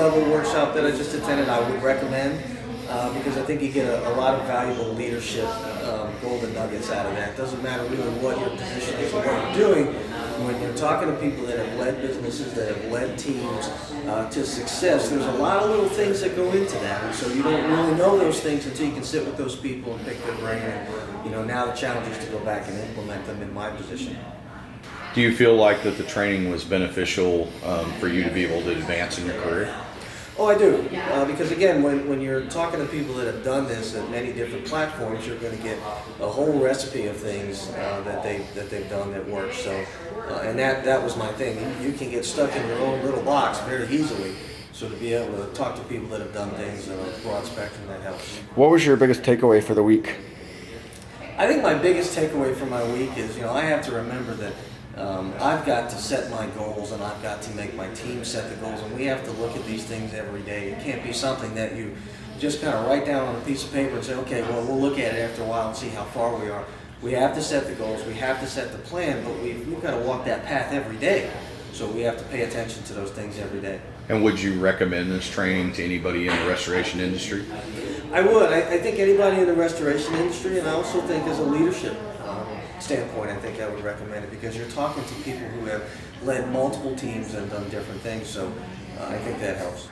level workshop that I just attended, I would recommend because I think you get a lot of valuable leadership golden nuggets out of that. It doesn't matter really what your position is or what you're doing. When you're talking to people that have led businesses, that have led teams to success, there's a lot of little things that go into that. And so you don't really know those things until you can sit with those people and pick their brain. And now the challenge is to go back and implement them in my position. Do you feel like that the training was beneficial for you to be able to advance in your career? Oh, I do. Because again, when you're talking to people that have done this at many different platforms, you're going to get a whole recipe of things that they've done that work. So, and that was my thing. You can get stuck in your own little box very easily. So to be able to talk to people that have done things in a broad spectrum, that helps. What was your biggest takeaway for the week? I think my biggest takeaway from my week is, I have to remember that I've got to set my goals and I've got to make my team set the goals, and we have to look at these things every day. It can't be something that you just kind of write down on a piece of paper and say, okay, well, we'll look at it after a while and see how far we are. We have to set the goals, we have to set the plan, but we've got to walk that path every day. So we have to pay attention to those things every day. And would you recommend this training to anybody in the restoration industry? I would. I think anybody in the restoration industry, and I also think as a leadership standpoint, I think I would recommend it because you're talking to people who have led multiple teams and done different things. So I think that helps.